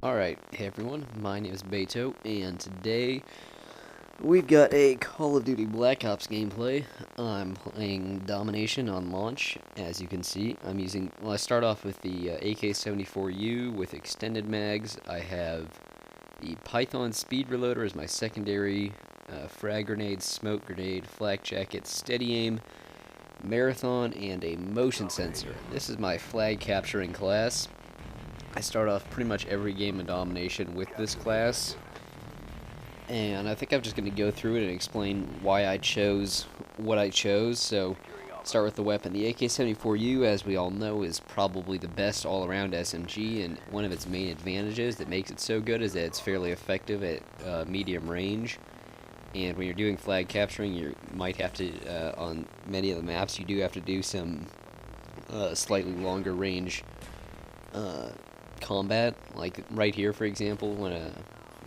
Alright, hey everyone, my name is Beto, and today we've got a Call of Duty Black Ops gameplay. I'm playing Domination on launch, as you can see. I start off with the Ak74u with extended mags. I have the Python speed reloader as my secondary, frag grenade, smoke grenade, flak jacket, steady aim, marathon, and a motion sensor. This is my flag capturing class. I start off pretty much every game of Domination with this class, and I think I'm just going to go through it and explain why I chose what I chose. So, start with the weapon. The Ak74u, as we all know, is probably the best all-around SMG, and one of its main advantages that makes it so good is that it's fairly effective at medium range. And when you're doing flag capturing, you might have to, on many of the maps, you do have to do some slightly longer range combat, like right here, for example, when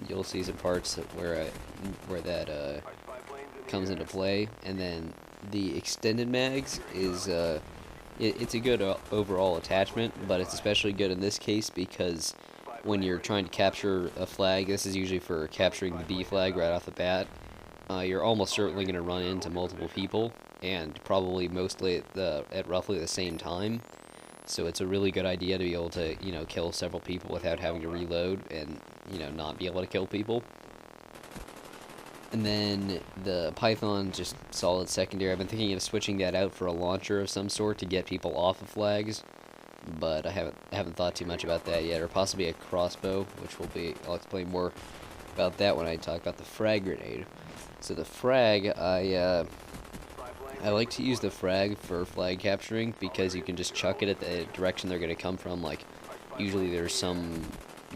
you'll see some parts where that comes into play. And then the extended mags is it's a good overall attachment, but it's especially good in this case because when you're trying to capture a flag, this is usually for capturing the B flag right off the bat. You're almost certainly going to run into multiple people, and probably mostly at roughly the same time. So it's a really good idea to be able to, kill several people without having to reload and, not be able to kill people. And then the Python, just solid secondary. I've been thinking of switching that out for a launcher of some sort to get people off of flags, but I haven't thought too much about that yet. Or possibly a crossbow, I'll explain more about that when I talk about the frag grenade. So the frag, I like to use the frag for flag capturing because you can just chuck it at the direction they're going to come from. Like, usually there's some,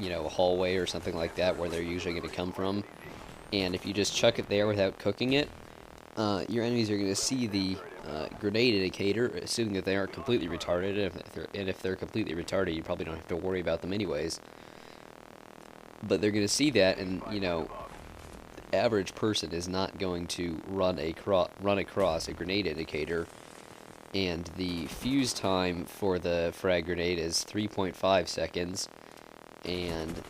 hallway or something like that where they're usually going to come from. And if you just chuck it there without cooking it, your enemies are going to see the grenade indicator, assuming that they aren't completely retarded. And if they're completely retarded, you probably don't have to worry about them anyways. But they're going to see that, and, average person is not going to run across a grenade indicator, and the fuse time for the frag grenade is 3.5 seconds, and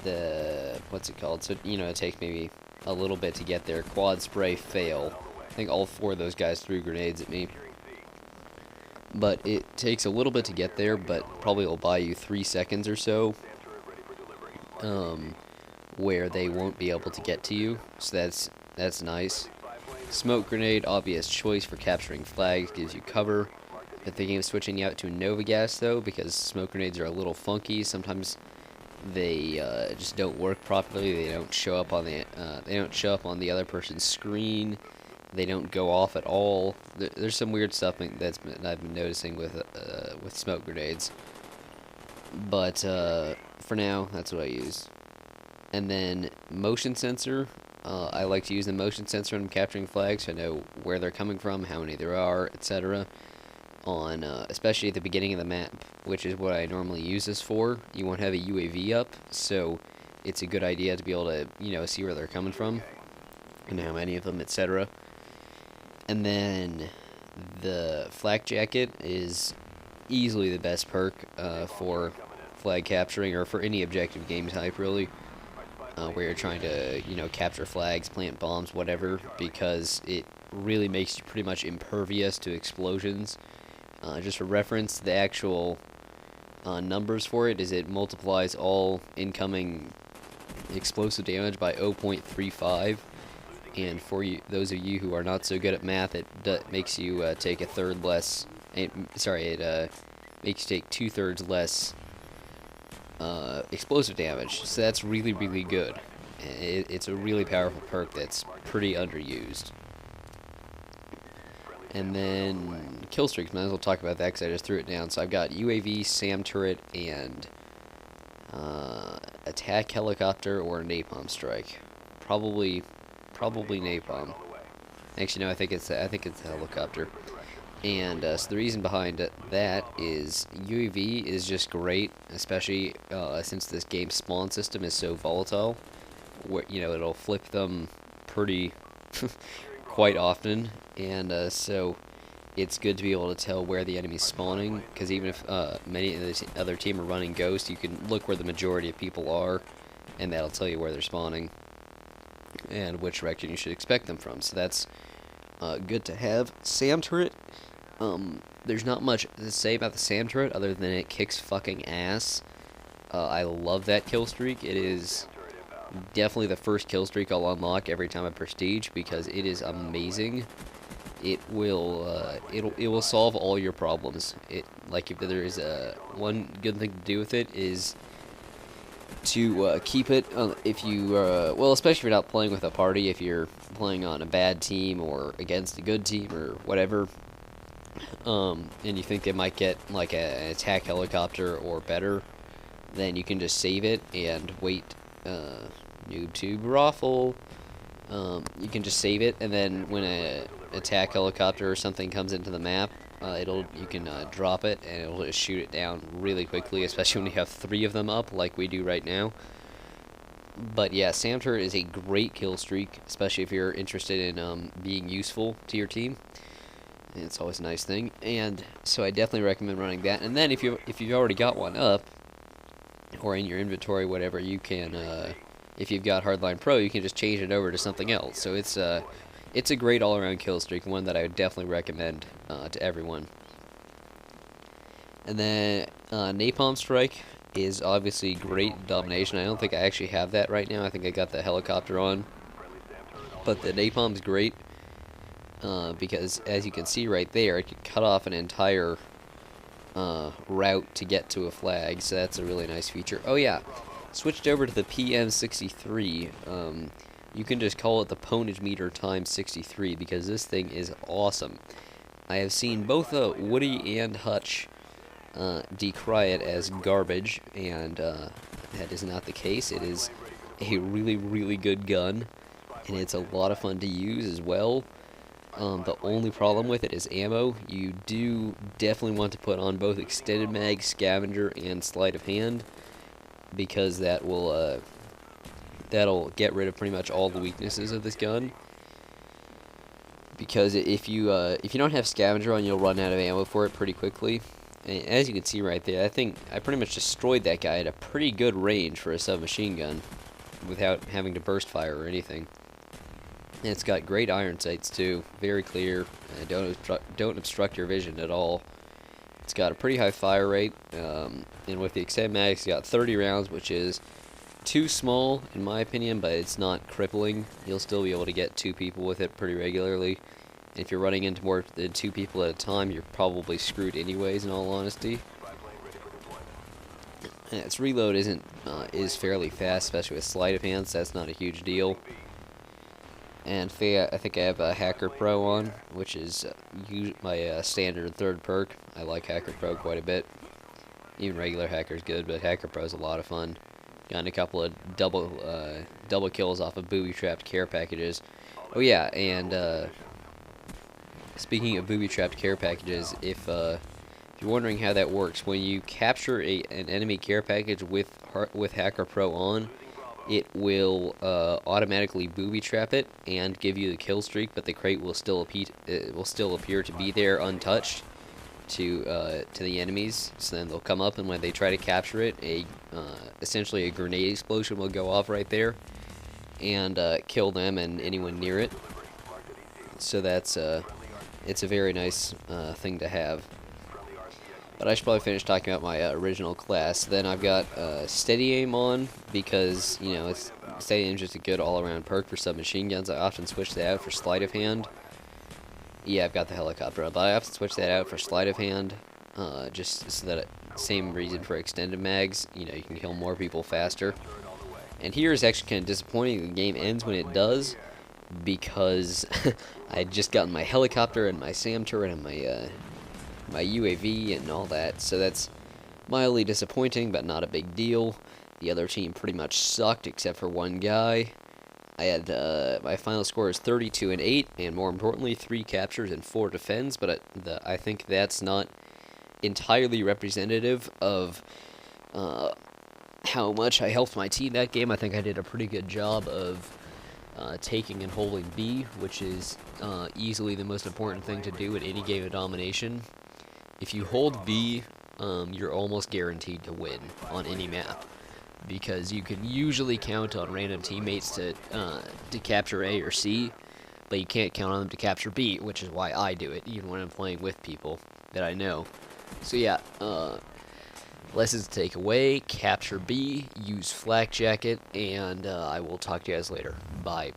so it takes maybe a little bit to get there. Quad spray fail. I think all four of those guys threw grenades at me, but it takes a little bit to get there, but probably will buy you 3 seconds or so. Where they won't be able to get to you, so that's nice. Smoke grenade, obvious choice for capturing flags, gives you cover. I'm thinking of switching out to Nova gas though, because smoke grenades are a little funky. Sometimes they just don't work properly. They don't show up on the other person's screen. They don't go off at all. There's some weird stuff that I've been noticing with smoke grenades. But for now, that's what I use. And then motion sensor, I like to use the motion sensor when I'm capturing flags so I know where they're coming from, how many there are, etc. Especially at the beginning of the map, which is what I normally use this for. You won't have a UAV up, so it's a good idea to be able to, see where they're coming from and how many of them, etc. And then the flak jacket is easily the best perk for flag capturing, or for any objective game type, really. Where you're trying to, capture flags, plant bombs, whatever, because it really makes you pretty much impervious to explosions. Just for reference, the actual numbers for it is it multiplies all incoming explosive damage by 0.35, and for those of you who are not so good at math, it makes you take a third less. It makes you take 2/3 less explosive damage, so that's really, really good. It's a really powerful perk that's pretty underused. And then kill streaks, might as well talk about that because I just threw it down. So I've got UAV, SAM turret, and attack helicopter or napalm strike. Probably napalm. Actually, no, I think it's a helicopter. And so the reason behind that is UAV is just great, especially since this game's spawn system is so volatile. Where, it'll flip them pretty quite often, and so it's good to be able to tell where the enemy's spawning, because even if many of the other team are running Ghost, you can look where the majority of people are, and that'll tell you where they're spawning and which direction you should expect them from. So that's good to have. SAM turret, there's not much to say about the SAM turret other than it kicks fucking ass. I love that kill streak. It is definitely the first kill streak I'll unlock every time I prestige, because it is amazing. It will solve all your problems. Like, if there is one good thing to do with it is to keep it, if you well, especially if you're not playing with a party, if you're playing on a bad team or against a good team or whatever, and you think they might get like an attack helicopter or better, then you can just save it and wait. NoobTube Raffle. You can just save it, and then when a attack helicopter or something comes into the map, you can drop it, and it'll just shoot it down really quickly, especially when you have 3 of them up, like we do right now. But yeah, SAM turret is a great kill streak, especially if you're interested in being useful to your team. And it's always a nice thing, and so I definitely recommend running that. And then if you've already got one up, or in your inventory, whatever, you can, if you've got Hardline Pro, you can just change it over to something else. So it's a great all-around kill streak, one that I would definitely recommend to everyone. And then Napalm Strike is obviously great domination. I don't think I actually have that right now. I think I got the helicopter on. But the Napalm's great because, as you can see right there, it can cut off an entire route to get to a flag, so that's a really nice feature. Oh yeah, switched over to the pm63. You can just call it the ponage meter times 63, because this thing is awesome. I have seen both Woody and Hutch decry it as garbage, and that is not the case. It is a really, really good gun, and it's a lot of fun to use as well. The only problem with it is ammo. You do definitely want to put on both extended mag, scavenger, and sleight of hand, because that will that'll get rid of pretty much all the weaknesses of this gun. Because if you don't have scavenger on, you'll run out of ammo for it pretty quickly. And as you can see right there, I think I pretty much destroyed that guy at a pretty good range for a submachine gun, without having to burst fire or anything. And it's got great iron sights too, very clear, don't obstruct your vision at all. It's got a pretty high fire rate, and with the extended mag, it's got 30 rounds, which is too small in my opinion, but it's not crippling. You'll still be able to get 2 people with it pretty regularly. And if you're running into more than 2 people at a time, you're probably screwed anyways, in all honesty. And its reload is fairly fast, especially with sleight of hand, so that's not a huge deal. And I think I have a Hacker Pro on, which is my standard 3rd perk. I like Hacker Pro quite a bit. Even regular Hacker's good, but Hacker Pro is a lot of fun. Gotten a couple of double kills off of booby-trapped care packages. Oh yeah, and speaking of booby-trapped care packages, if you're wondering how that works, when you capture an enemy care package with Hacker Pro on, it will automatically booby-trap it and give you the kill streak, but the crate will still appear to be there untouched to the enemies. So then they'll come up, and when they try to capture it, essentially a grenade explosion will go off right there and kill them and anyone near it. So that's it's a very nice thing to have. But I should probably finish talking about my original class. Then I've got Steady Aim on, because, you know, Steady Aim is just a good all-around perk for submachine guns. I often switch that out for Sleight of Hand. Yeah, I've got the helicopter, but I often switch that out for Sleight of Hand, just so that same reason for extended mags. You know, you can kill more people faster. And here is actually kind of disappointing. The game ends when it does, because I had just gotten my helicopter and my SAM turret and my UAV and all that, so that's mildly disappointing, but not a big deal. The other team pretty much sucked, except for one guy. I had my final score is 32-8, and more importantly, 3 captures and 4 defends. But I think that's not entirely representative of how much I helped my team that game. I think I did a pretty good job of taking and holding B, which is easily the most important thing to do in any game of domination. If you hold B, you're almost guaranteed to win on any map, because you can usually count on random teammates to capture A or C, but you can't count on them to capture B, which is why I do it, even when I'm playing with people that I know. So yeah, lessons to take away: capture B, use flak jacket, and I will talk to you guys later. Bye.